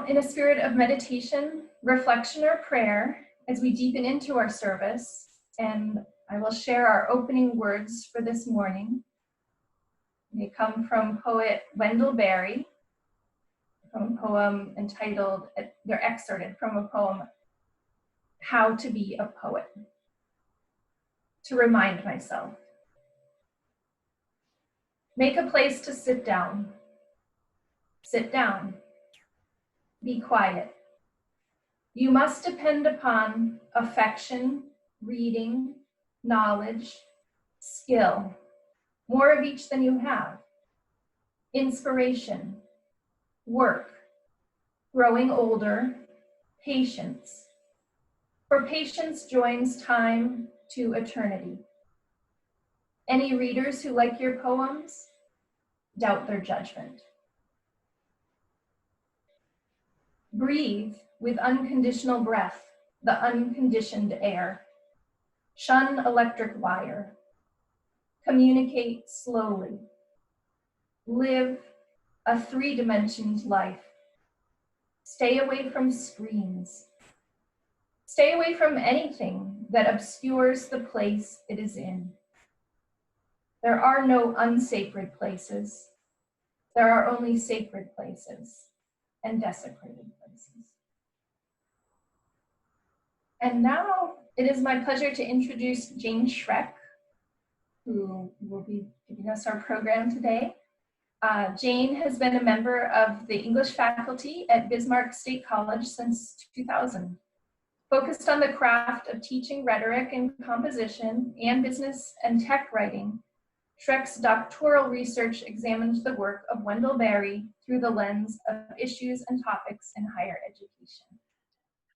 now, in a spirit of meditation, reflection, or prayer, as we deepen into our service, and I will share our opening words for this morning. They come from poet Wendell Berry, from a poem entitled, they're excerpted from a poem, How to Be a Poet. To remind myself. Make a place to sit down. Sit down. Be quiet. You must depend upon affection, reading, knowledge, skill, more of each than you have, inspiration, work, growing older, patience. For patience joins time to eternity. Any readers who like your poems, doubt their judgment. Breathe with unconditional breath, the unconditioned air. Shun electric wire. Communicate slowly. Live a three-dimensioned life. Stay away from screens. Stay away from anything that obscures the place it is in. There are no unsacred places. There are only sacred places and desecrated places. And now it is my pleasure to introduce Jane Schreck, who will be giving us our program today. Jane has been a member of the English faculty at Bismarck State College since 2000. Focused on the craft of teaching rhetoric and composition and business and tech writing, Schreck's doctoral research examined the work of Wendell Berry through the lens of issues and topics in higher education.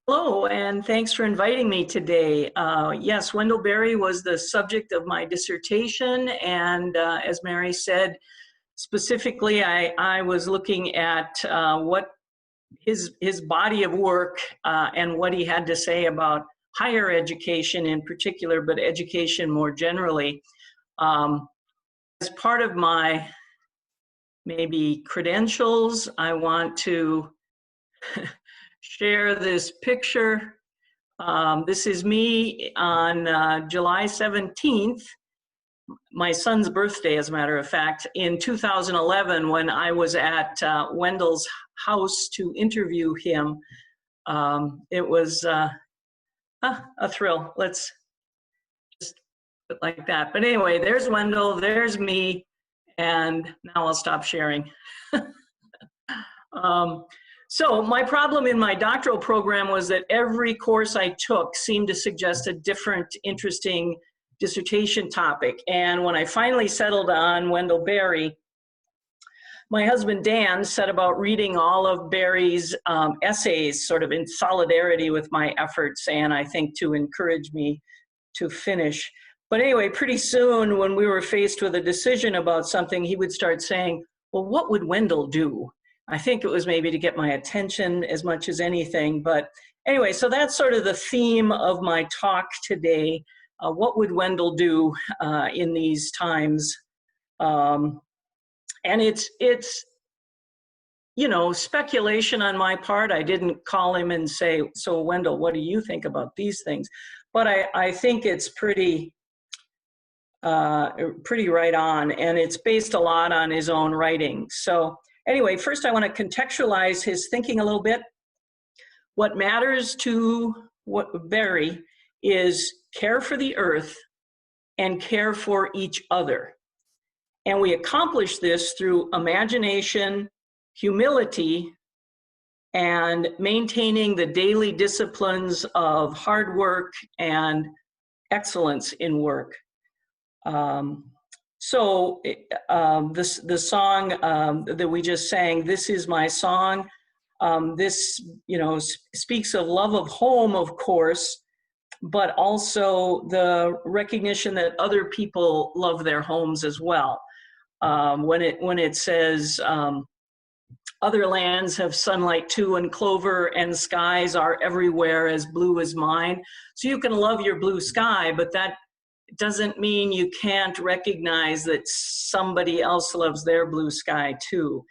Hello, and thanks for inviting me today. Yes, Wendell Berry was the subject of my dissertation, and as Mary said, specifically I was looking at what his body of work and what he had to say about higher education in particular, but education more generally. As part of my maybe credentials, I want to share this picture. This is me on July 17th, my son's birthday, as a matter of fact, in 2011, when I was at Wendell's house to interview him. It was a thrill. Let's just put it like that. But anyway, there's Wendell, there's me, and now I'll stop sharing. So my problem in my doctoral program was that every course I took seemed to suggest a different, interesting dissertation topic. And when I finally settled on Wendell Berry, my husband Dan set about reading all of Berry's essays sort of in solidarity with my efforts, and I think to encourage me to finish. But anyway, pretty soon when we were faced with a decision about something, he would start saying, well, what would Wendell do? I think it was maybe to get my attention as much as anything. But anyway, so that's sort of the theme of my talk today. What would Wendell do in these times? And it's you know, speculation on my part. I didn't call him and say, so Wendell, what do you think about these things? But I think it's pretty right on, and it's based a lot on his own writing. So anyway, first I want to contextualize his thinking a little bit. What matters to Berry is care for the earth and care for each other. And we accomplish this through imagination, humility, and maintaining the daily disciplines of hard work and excellence in work. So the song that we just sang, This Is My Song, this, you know, speaks of love of home, of course, but also the recognition that other people love their homes as well. When it says, other lands have sunlight too, and clover and skies are everywhere as blue as mine. So you can love your blue sky, but that doesn't mean you can't recognize that somebody else loves their blue sky too.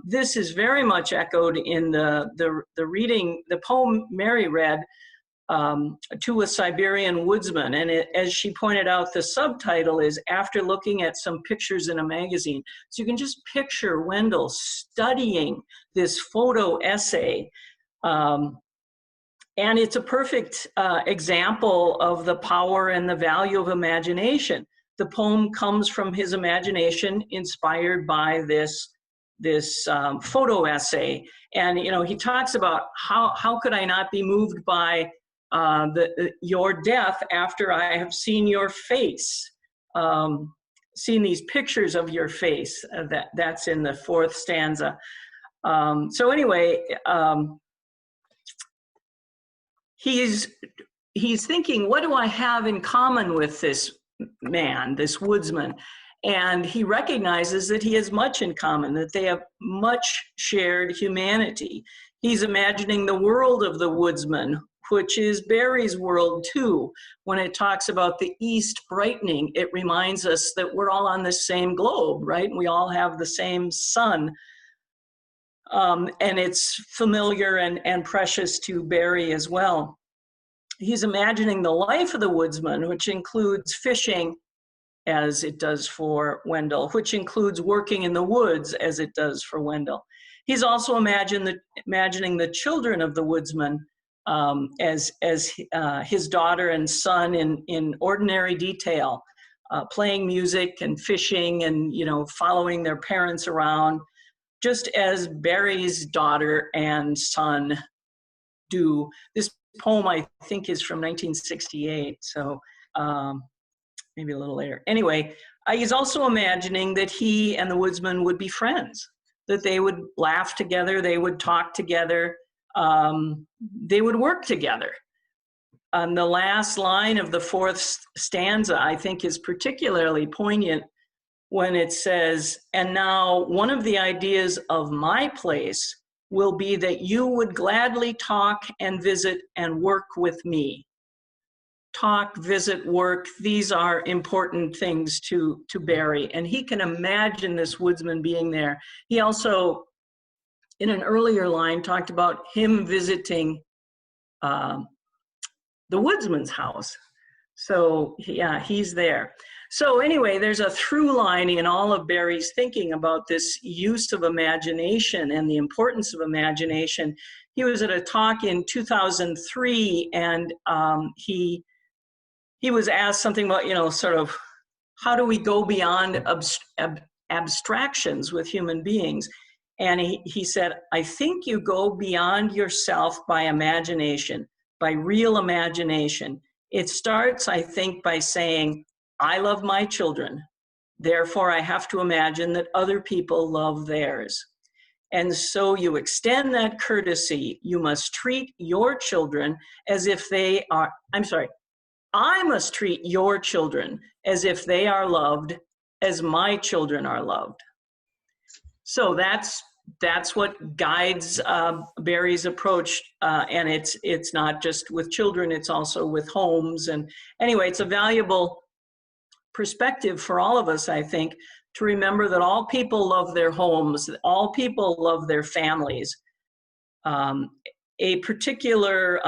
This is very much echoed in the reading, the poem Mary read, To a Siberian Woodsman. And as she pointed out, the subtitle is After Looking at Some Pictures in a Magazine. So you can just picture Wendell studying this photo essay. And it's a perfect example of the power and the value of imagination. The poem comes from his imagination, inspired by this photo essay. And, you know, he talks about how could I not be moved by your death after I have seen your face, seen these pictures of your face. That's in the 4th stanza. So anyway, he's thinking, what do I have in common with this man, this woodsman? And he recognizes that he has much in common, that they have much shared humanity. He's imagining the world of the woodsman, which is Berry's world too. When it talks about the East brightening, it reminds us that we're all on the same globe, right? We all have the same sun. And it's familiar and precious to Berry as well. He's imagining the life of the woodsman, which includes fishing, as it does for Wendell, which includes working in the woods, as it does for Wendell. He's also imagining the children of the woodsman as his daughter and son in ordinary detail, playing music and fishing and, you know, following their parents around, just as Berry's daughter and son do. This poem, I think, is from 1968, so maybe a little later. Anyway, he's also imagining that he and the woodsman would be friends, that they would laugh together, they would talk together, they would work together. And the last line of the 4th stanza, I think, is particularly poignant when it says, and now one of the ideas of my place will be that you would gladly talk and visit and work with me. Talk, visit, work, these are important things to Berry, and he can imagine this woodsman being there. He also, in an earlier line, talked about him visiting the woodsman's house. So yeah, he's there. So anyway, there's a through line in all of Berry's thinking about this use of imagination and the importance of imagination. He was at a talk in 2003, and he was asked something about, you know, sort of, how do we go beyond abstractions with human beings? And he said, I think you go beyond yourself by imagination, by real imagination. It starts, I think, by saying, I love my children, therefore I have to imagine that other people love theirs. And so you extend that courtesy. You must treat your children as if they are, I must treat your children as if they are loved as my children are loved. So that's what guides Berry's approach, and it's not just with children, it's also with homes. And anyway, it's a valuable perspective for all of us, I think, to remember that all people love their homes, that all people love their families. A particular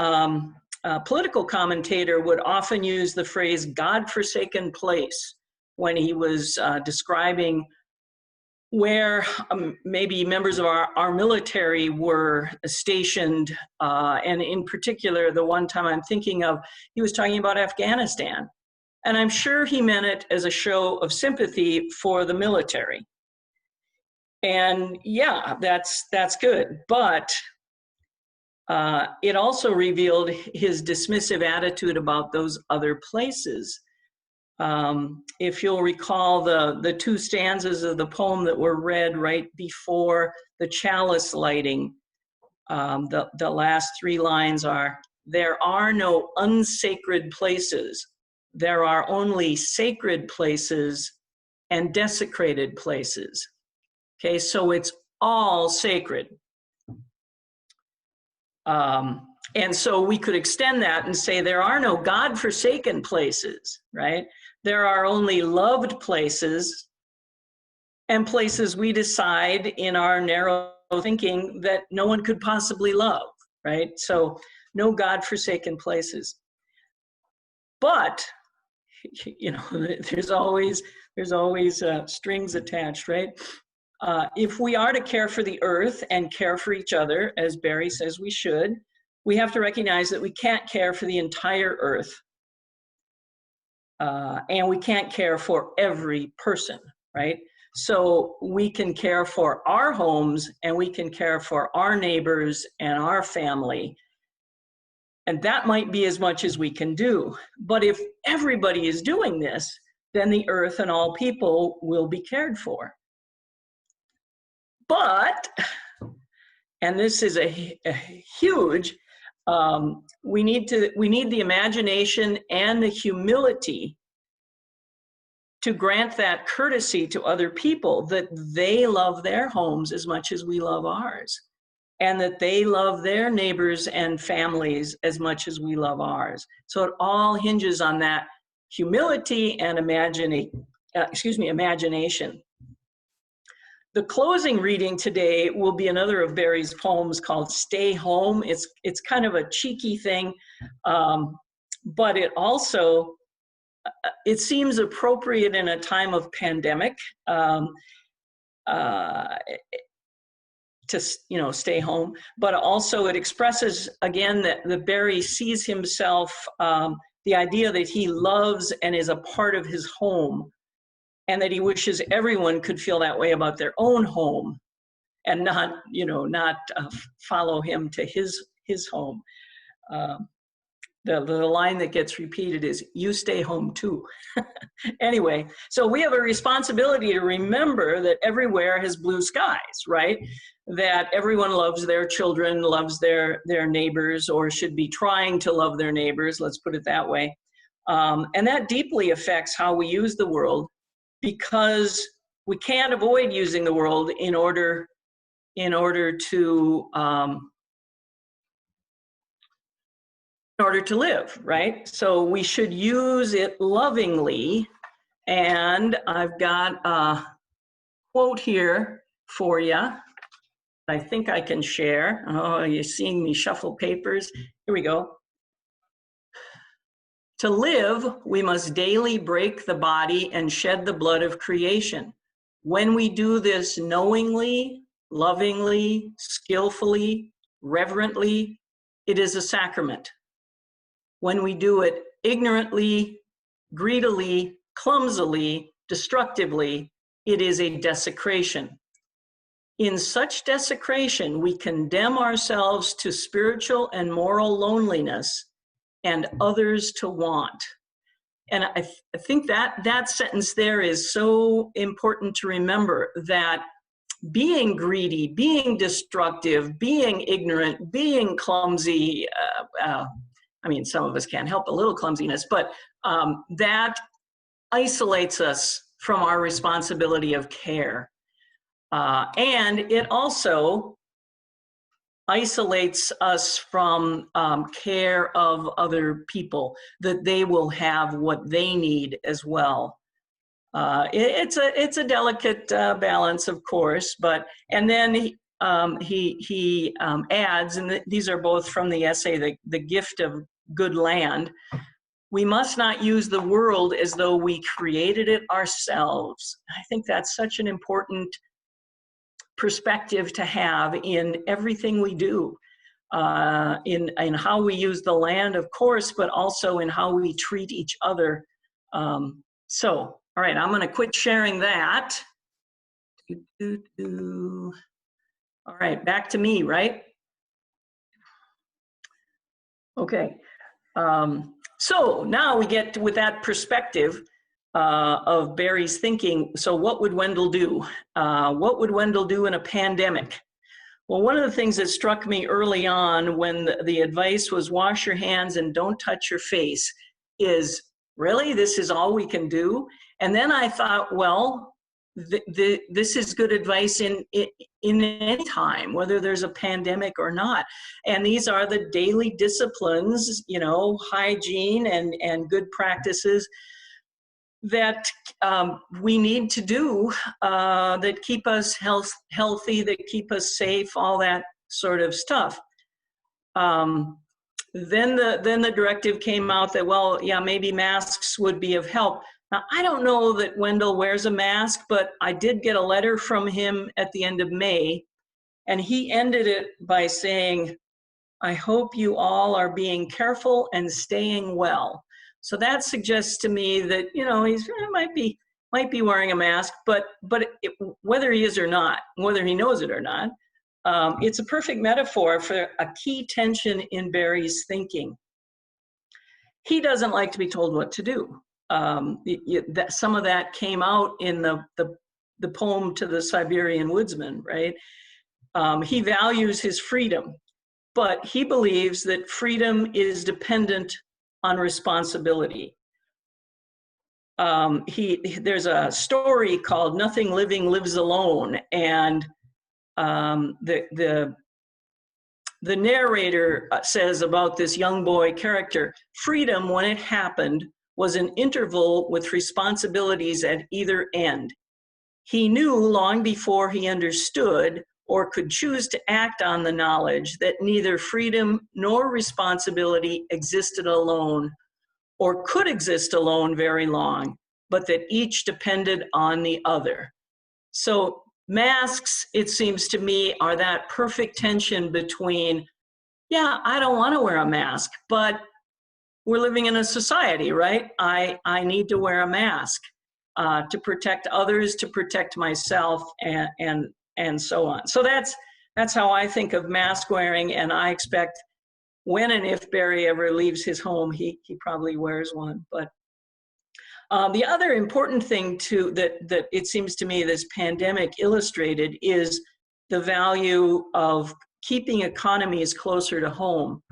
political commentator would often use the phrase God-forsaken place when he was describing where maybe members of our military were stationed, and in particular, the one time I'm thinking of, he was talking about Afghanistan. And I'm sure he meant it as a show of sympathy for the military. And yeah, that's good. But it also revealed his dismissive attitude about those other places. If you'll recall the 2 stanzas of the poem that were read right before the chalice lighting, the last 3 lines are, there are no unsacred places. There are only sacred places and desecrated places. Okay, so it's all sacred. And so we could extend that and say there are no God-forsaken places, right? There are only loved places and places we decide in our narrow thinking that no one could possibly love, right? So no God-forsaken places. But, you know, there's always strings attached, right? If we are to care for the earth and care for each other, as Berry says we should, we have to recognize that we can't care for the entire earth. And we can't care for every person, right? So we can care for our homes and we can care for our neighbors and our family. And that might be as much as we can do. But if everybody is doing this, then the earth and all people will be cared for. But, and this is a huge, we need the imagination and the humility to grant that courtesy to other people, that they love their homes as much as we love ours, and that they love their neighbors and families as much as we love ours. So it all hinges on that humility and imagination. The closing reading today will be another of Berry's poems called Stay Home. It's kind of a cheeky thing, but it also, it seems appropriate in a time of pandemic to, you know, stay home. But also it expresses, again, that the Berry sees himself, the idea that he loves and is a part of his home, and that he wishes everyone could feel that way about their own home and not, you know, not follow him to his home. The line that gets repeated is, "You stay home too." Anyway, so we have a responsibility to remember that everywhere has blue skies, right? That everyone loves their children, loves their neighbors, or should be trying to love their neighbors, let's put it that way. And that deeply affects how we use the world, because we can't avoid using the world in order to live, right? So we should use it lovingly. And I've got a quote here for you. I think I can share. Oh, you're seeing me shuffle papers. Here we go. To live, we must daily break the body and shed the blood of creation. When we do this knowingly, lovingly, skillfully, reverently, it is a sacrament. When we do it ignorantly, greedily, clumsily, destructively, it is a desecration. In such desecration, we condemn ourselves to spiritual and moral loneliness and others to want. And I think that sentence there is so important to remember, that being greedy, being destructive, being ignorant, being clumsy, I mean, some of us can't help a little clumsiness, but that isolates us from our responsibility of care. And it also isolates us from care of other people, that they will have what they need as well. It's a delicate balance, of course, but, and then he adds, and these are both from the essay, The Gift of Good Land, we must not use the world as though we created it ourselves. I think that's such an important perspective to have in everything we do, in how we use the land, of course, but also in how we treat each other. So, all right, I'm gonna quit sharing that. All right, back to me, right? Okay, so now we get to, with that perspective of Berry's thinking, so what would Wendell do? What would Wendell do in a pandemic? Well, one of the things that struck me early on when the advice was wash your hands and don't touch your face is, really, this is all we can do? And then I thought, well, this is good advice in any time, whether there's a pandemic or not. And these are the daily disciplines, you know, hygiene and good practices that we need to do that keep us healthy, that keep us safe, all that sort of stuff. Then the directive came out that, well, yeah, maybe masks would be of help. Now, I don't know that Wendell wears a mask, but I did get a letter from him at the end of May, and he ended it by saying, I hope you all are being careful and staying well. So that suggests to me that, you know, he's might be wearing a mask, but whether he is or not, whether he knows it or not, it's a perfect metaphor for a key tension in Berry's thinking. He doesn't like to be told what to do. Some of that came out in the poem to the Siberian Woodsman, right? He values his freedom, but he believes that freedom is dependent on responsibility. There's a story called Nothing Living Lives Alone, and the narrator says about this young boy character, freedom, when it happened, was an interval with responsibilities at either end. He knew long before he understood or could choose to act on the knowledge that neither freedom nor responsibility existed alone or could exist alone very long, but that each depended on the other. So masks, it seems to me, are that perfect tension between, yeah, I don't want to wear a mask, but we're living in a society, right? I need to wear a mask to protect others, to protect myself, and so on. So that's how I think of mask wearing, and I expect when and if Berry ever leaves his home, he probably wears one. But the other important thing that it seems to me this pandemic illustrated is the value of keeping economies closer to home.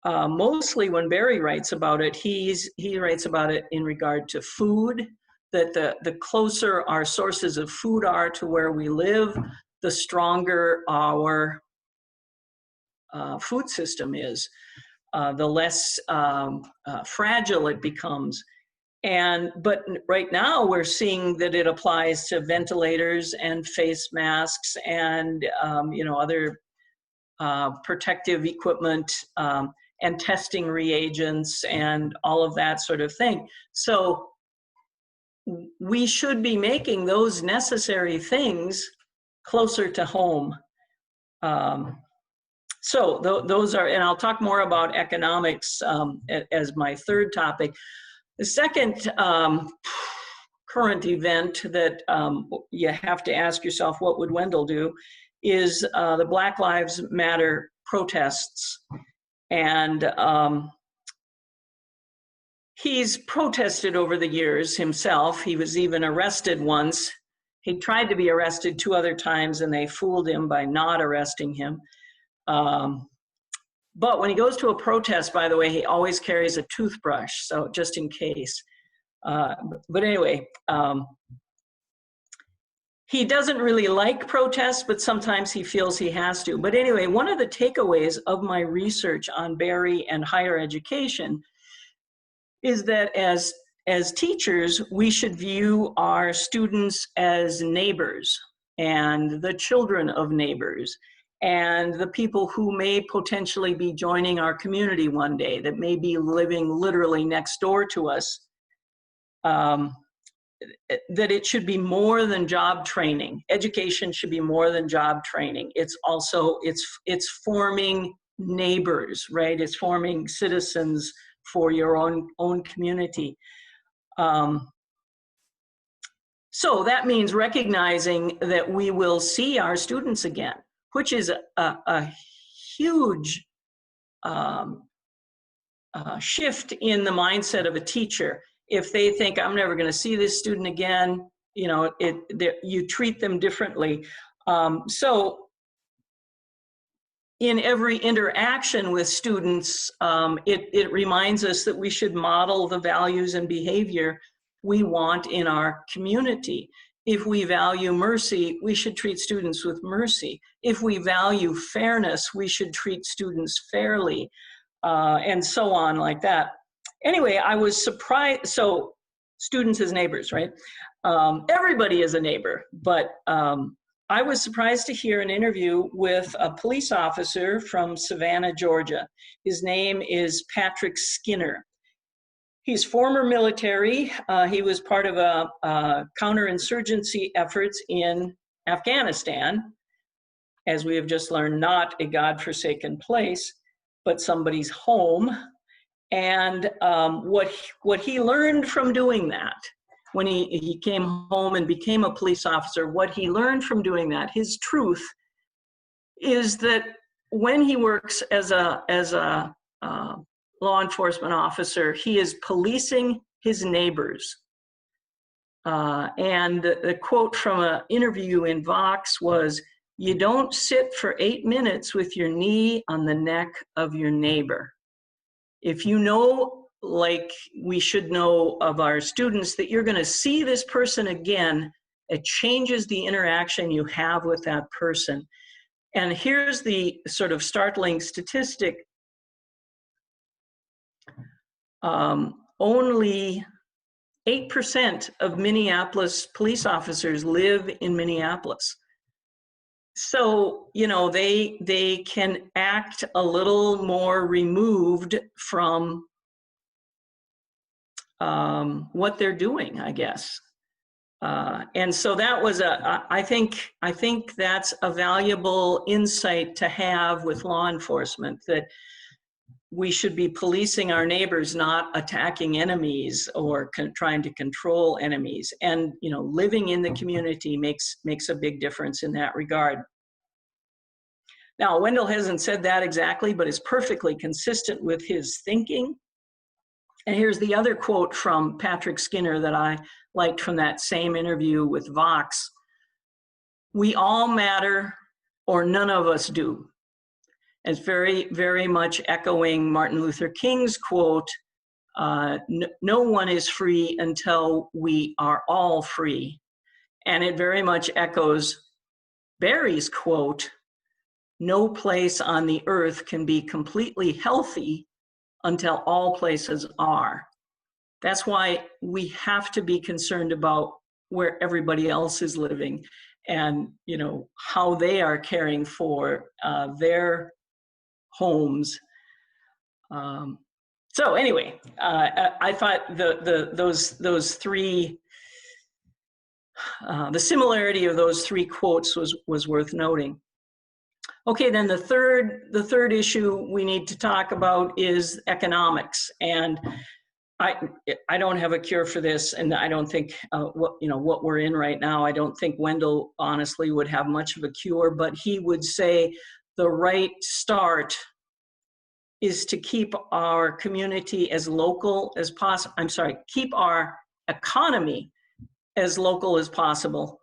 Mostly when Berry writes about it, he writes about it in regard to food, that the closer our sources of food are to where we live, the stronger our food system is, the less fragile it becomes. But right now we're seeing that it applies to ventilators and face masks and other protective equipment and testing reagents and all of that sort of thing. So we should be making those necessary things closer to home. So those are, and I'll talk more about economics as my third topic. The second current event that you have to ask yourself, what would Wendell do, is the Black Lives Matter protests. And he's protested over the years himself. He was even arrested once. He tried to be arrested 2 other times and they fooled him by not arresting him. But when he goes to a protest, by the way, he always carries a toothbrush, so just in case. But anyway, he doesn't really like protests, but sometimes he feels he has to. But anyway, one of the takeaways of my research on Berry and higher education is that as teachers, we should view our students as neighbors and the children of neighbors and the people who may potentially be joining our community one day, that may be living literally next door to us. That it should be more than job training. Education should be more than job training. It's also, it's forming neighbors, right? It's forming citizens for your own community. So that means recognizing that we will see our students again, which is a huge shift in the mindset of a teacher. If they think, I'm never going to see this student again, you treat them differently. So in every interaction with students, it reminds us that we should model the values and behavior we want in our community. If we value mercy, we should treat students with mercy. If we value fairness, we should treat students fairly, and so on like that. Anyway, I was surprised. So students as neighbors, right? Everybody is a neighbor, but I was surprised to hear an interview with a police officer from Savannah, Georgia. His name is Patrick Skinner. He's former military. He was part of a counterinsurgency efforts in Afghanistan, as we have just learned, not a godforsaken place, but somebody's home. And what he learned from doing that, when he came home and became a police officer, what he learned from doing that, his truth, is that when he works as a law enforcement officer, he is policing his neighbors. And the quote from an interview in Vox was, "You don't sit for 8 minutes with your knee on the neck of your neighbor." If you know, like we should know of our students, that you're going to see this person again, it changes the interaction you have with that person. And here's the sort of startling statistic. Only 8% of Minneapolis police officers live in Minneapolis. So, you know, they can act a little more removed from what they're doing, I guess. And so that was I think that's a valuable insight to have with law enforcement, that we should be policing our neighbors, not attacking enemies or trying to control enemies. And, you know, living in the community makes a big difference in that regard. Now, Wendell hasn't said that exactly, but is perfectly consistent with his thinking. And here's the other quote from Patrick Skinner that I liked from that same interview with Vox. "We all matter, or none of us do." It's very, very much echoing Martin Luther King's quote, "No one is free until we are all free." And it very much echoes Berry's quote, "No place on the earth can be completely healthy until all places are." That's why we have to be concerned about where everybody else is living and, you know, how they are caring for their homes. So anyway, I thought those three, the similarity of those three quotes was worth noting. Okay, then the third issue we need to talk about is economics, and I don't have a cure for this, and I don't think what we're in right now, I don't think Wendell honestly would have much of a cure, but he would say the right start is to keep our community as local as possible. I'm sorry, keep our economy as local as possible.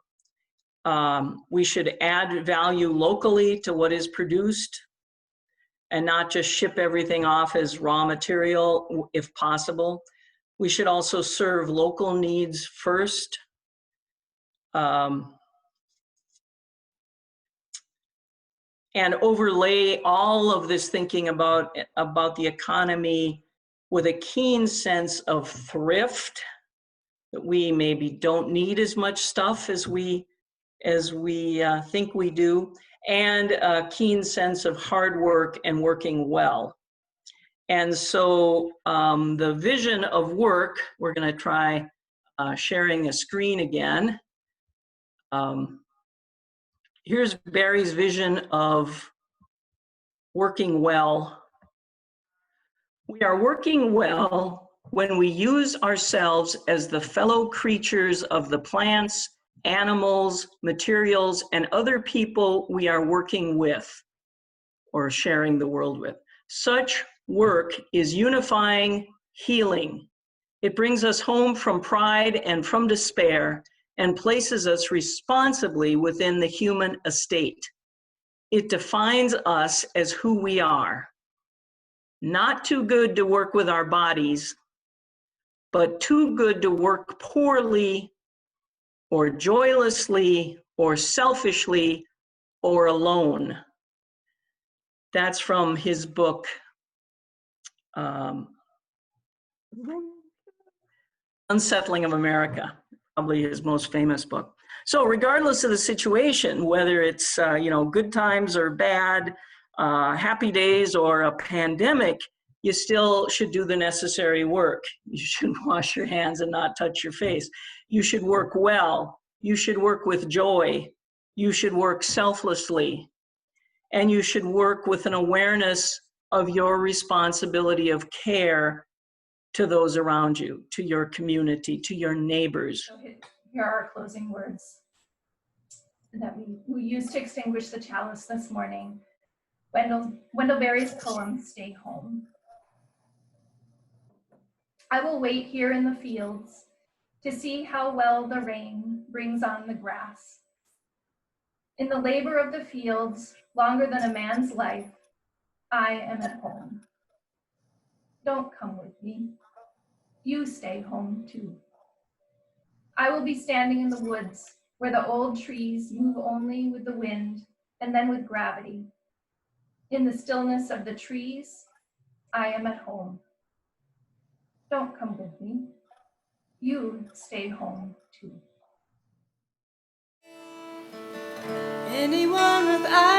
We should add value locally to what is produced and not just ship everything off as raw material if possible. We should also serve local needs first. And overlay all of this thinking about the economy with a keen sense of thrift, that we maybe don't need as much stuff as we think we do, and a keen sense of hard work and working well. And so the vision of work, we're going to try sharing a screen again. Here's Berry's vision of working well. "We are working well when we use ourselves as the fellow creatures of the plants, animals, materials, and other people we are working with or sharing the world with. Such work is unifying, healing. It brings us home from pride and from despair and places us responsibly within the human estate. It defines us as who we are. Not too good to work with our bodies, but too good to work poorly or joylessly or selfishly or alone." That's from his book, Unsettling of America, probably his most famous book. So regardless of the situation, whether it's good times or bad, happy days or a pandemic, you still should do the necessary work. You should wash your hands and not touch your face. You should work well. You should work with joy. You should work selflessly. And you should work with an awareness of your responsibility of care to those around you, to your community, to your neighbors. So here are our closing words that we used to extinguish the chalice this morning. Wendell Berry's poem, Stay Home. I will wait here in the fields to see how well the rain brings on the grass. In the labor of the fields, longer than a man's life, I am at home. Don't come with me. You stay home too. I will be standing in the woods where the old trees move only with the wind and then with gravity. In the stillness of the trees, I am at home. Don't come with me. You stay home too. Anyone without